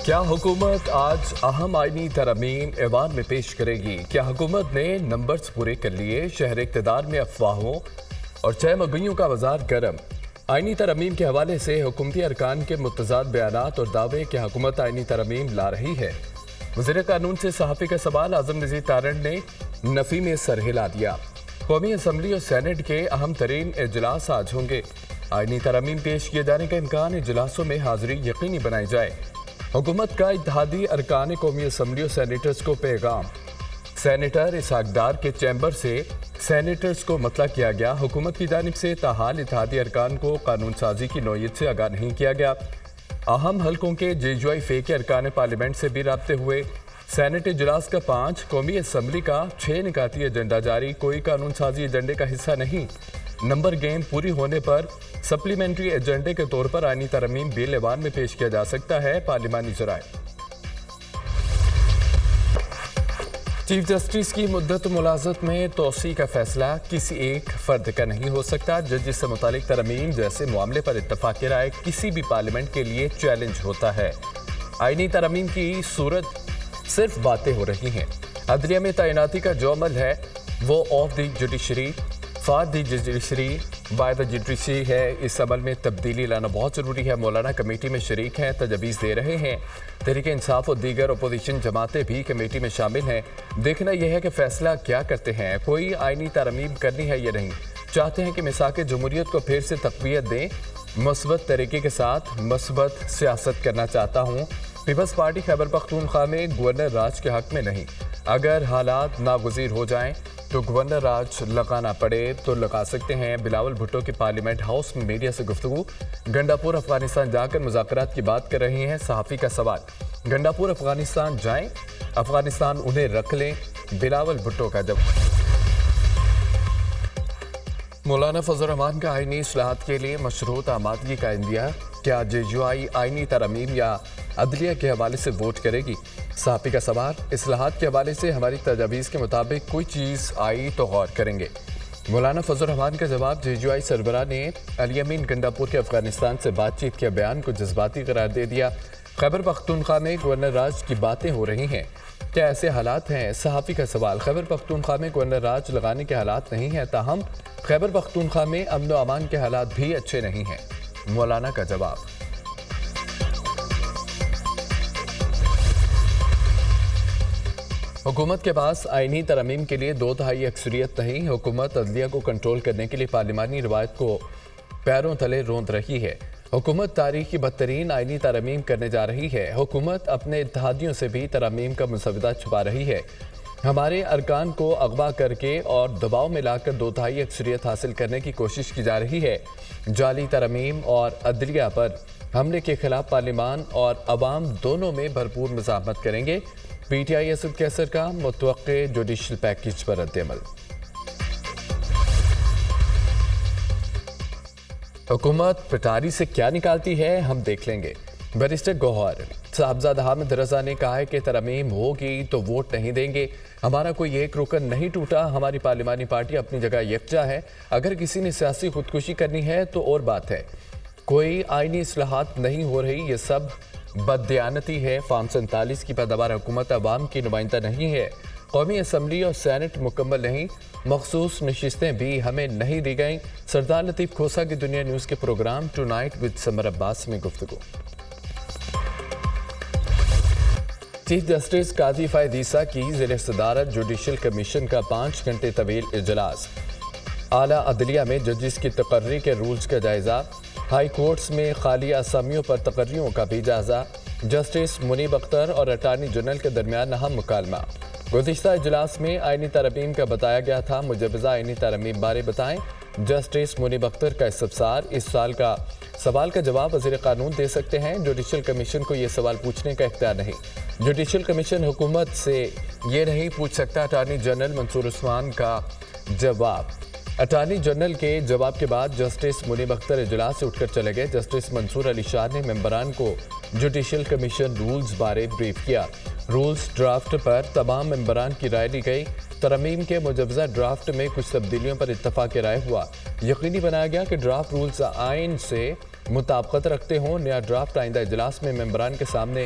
کیا حکومت آج اہم آئینی ترامیم ایوان میں پیش کرے گی؟ کیا حکومت نے نمبرز پورے کر لیے؟ شہر اقتدار میں افواہوں اور چھ مگویوں کا بازار گرم۔ آئینی ترامیم کے حوالے سے حکومتی ارکان کے متضاد بیانات اور دعوے کہ حکومت آئینی ترامیم لا رہی ہے۔ وزیر قانون سے صحافی کا سوال، اعظم نذیر تارڑ نے نفی میں سر ہلا دیا۔ قومی اسمبلی اور سینٹ کے اہم ترین اجلاس آج ہوں گے۔ آئینی ترامیم پیش کیے جانے کا امکان، اجلاسوں میں حاضری یقینی بنائی جائے۔ حکومت کا اتحادی ارکان قومی اسمبلی اور سینیٹرز کو پیغام۔ سینیٹر اسحاق ڈار کے چیمبر سے سینیٹرز کو مطلع کیا گیا۔ حکومت کی جانب سے تاحال اتحادی ارکان کو قانون سازی کی نوعیت سے آگاہ نہیں کیا گیا۔ اہم حلقوں کے JUI کے ارکان پارلیمنٹ سے بھی رابطے ہوئے۔ سینٹ اجلاس کا 5، قومی اسمبلی کا 6 نکاتی ایجنڈا جاری، کوئی قانون سازی ایجنڈے کا حصہ نہیں۔ نمبر گیم پوری ہونے پر سپلیمنٹری ایجنڈے کے طور پر آئینی ترامیم بل ایوان میں پیش کیا جا سکتا ہے۔ پارلیمانی ذرائع۔ چیف جسٹس کی مدت ملازمت میں توسیع کا فیصلہ کسی ایک فرد کا نہیں ہو سکتا۔ ججز سے متعلق ترامیم جیسے معاملے پر اتفاق رائے کسی بھی پارلیمنٹ کے لیے چیلنج ہوتا ہے۔ آئینی ترامیم کی صورت صرف باتیں ہو رہی ہیں۔ عدلیہ میں تعیناتی کا جو عمل ہے وہ of the judiciary for the judiciary by the judiciary ہے۔ اس عمل میں تبدیلی لانا بہت ضروری ہے۔ مولانا کمیٹی میں شریک ہیں، تجاویز دے رہے ہیں۔ تحریک انصاف اور دیگر اپوزیشن جماعتیں بھی کمیٹی میں شامل ہیں۔ دیکھنا یہ ہے کہ فیصلہ کیا کرتے ہیں، کوئی آئینی ترامیم کرنی ہے یا نہیں۔ چاہتے ہیں کہ میثاق جمہوریت کو پھر سے تقویت دیں۔ مثبت طریقے کے ساتھ مثبت سیاست کرنا چاہتا ہوں۔ پیپلز پارٹی خیبر پختونخوا میں گورنر راج کے حق میں نہیں۔ اگر حالات ناگزیر ہو جائیں تو گورنر راج لگانا پڑے تو لگا سکتے ہیں۔ بلاول بھٹو کی پارلیمنٹ ہاؤس میں میڈیا سے گفتگو۔ گنڈاپور افغانستان جا کر مذاکرات کی بات کر رہے ہیں۔ صحافی کا سوال، گنڈاپور افغانستان جائیں، افغانستان انہیں رکھ لیں؟ بلاول بھٹو کا جواب۔ مولانا فضل الرحمان کا آئینی اصلاحات کے لیے مشروط آمادگی کا اندیا۔ کیا JUI آئینی ترامیم یا عدلیہ کے حوالے سے ووٹ کرے گی؟ صحافی کا سوال، اصلاحات کے حوالے سے ہماری تجاویز کے مطابق کوئی چیز آئی تو غور کریں گے۔ مولانا فضل الرحمان کا جواب، JUI سربراہ نے الیمین گنڈاپور کے افغانستان سے بات چیت کے بیان کو جذباتی قرار دے دیا۔ خیبر پختونخوا میں گورنر راج کی باتیں ہو رہی ہیں، کیا ایسے حالات ہیں؟ صحافی کا سوال، خیبر پختونخوا میں گورنر راج لگانے کے حالات نہیں ہیں، تاہم خیبر پختونخوا میں امن و امان کے حالات بھی اچھے نہیں ہیں۔ مولانا کا جواب۔ حکومت کے پاس آئینی ترامیم کے لیے 2/3 اکثریت نہیں۔ حکومت عدلیہ کو کنٹرول کرنے کے لیے پارلیمانی روایت کو پیروں تلے روند رہی ہے۔ حکومت تاریخ کی بدترین آئینی ترامیم کرنے جا رہی ہے۔ حکومت اپنے اتحادیوں سے بھی ترامیم کا مسودہ چھپا رہی ہے۔ ہمارے ارکان کو اغوا کر کے اور دباؤ میں لا کر 2/3 اکثریت حاصل کرنے کی کوشش کی جا رہی ہے۔ جعلی ترامیم اور عدلیہ پر حملے کے خلاف پارلیمان اور عوام دونوں میں بھرپور مزاحمت کریں گے۔ PTI اسد کیسر کا متوقع جوڈیشل پیکیج پر رد عمل۔ حکومت پٹاری سے کیا نکالتی ہے، ہم دیکھ لیں گے۔ بیرسٹر گوہر صاحبزادہ حامد رضا نے کہا ہے کہ ترامیم ہوگی تو ووٹ نہیں دیں گے۔ ہمارا کوئی ایک رکن نہیں ٹوٹا، ہماری پارلیمانی پارٹی اپنی جگہ یکجا ہے۔ اگر کسی نے سیاسی خودکشی کرنی ہے تو اور بات ہے۔ کوئی آئینی اصلاحات نہیں ہو رہی، یہ سب بددیانتی ہے۔ فارم 47 کی پیداوار حکومت عوام کی نمائندہ نہیں ہے۔ قومی اسمبلی اور سینٹ مکمل نہیں، مخصوص نشستیں بھی ہمیں نہیں دی گئیں۔ سردار لطیف کھوسہ کی دنیا نیوز کے پروگرام ٹو نائٹ وتھ سمر عباس میں گفتگو۔ چیف جسٹس قاضی فائد عیسیٰ کی زیر صدارت جوڈیشل کمیشن کا 5 گھنٹے طویل اجلاس۔ اعلیٰ عدلیہ میں ججز کی تقرری کے رولز کا جائزہ۔ ہائی کورٹس میں خالی اسامیوں پر تقرریوں کا بھی جائزہ۔ جسٹس منیب اختر اور اٹارنی جنرل کے درمیان اہم مکالمہ۔ گزشتہ اجلاس میں آئینی ترامیم کا بتایا گیا تھا، مجوزہ آئینی ترامیم بارے بتائیں۔ جسٹس منیب اختر کا استفسار، اس سوال کا جواب وزیر قانون دے سکتے ہیں، جوڈیشل کمیشن کو یہ سوال پوچھنے کا اختیار نہیں۔ جوڈیشل کمیشن حکومت سے یہ نہیں پوچھ سکتا۔ اٹارنی جنرل منصور عثمان کا جواب۔ اٹارنی جنرل کے جواب کے بعد جسٹس منیب اختر اجلاس سے اٹھ کر چلے گئے۔ جسٹس منصور علی شاہ نے ممبران کو جوڈیشل کمیشن رولز بارے بریف کیا۔ رولز ڈرافٹ پر تمام ممبران کی رائے لی گئی۔ ترمیم کے مجوزہ ڈرافٹ میں کچھ تبدیلیوں پر اتفاق رائے ہوا۔ یقینی بنایا گیا کہ ڈرافٹ رولز آئین سے مطابقت رکھتے ہوں۔ نیا ڈرافٹ آئندہ اجلاس میں ممبران کے سامنے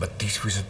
32%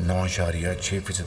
9.6%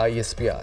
ISPR।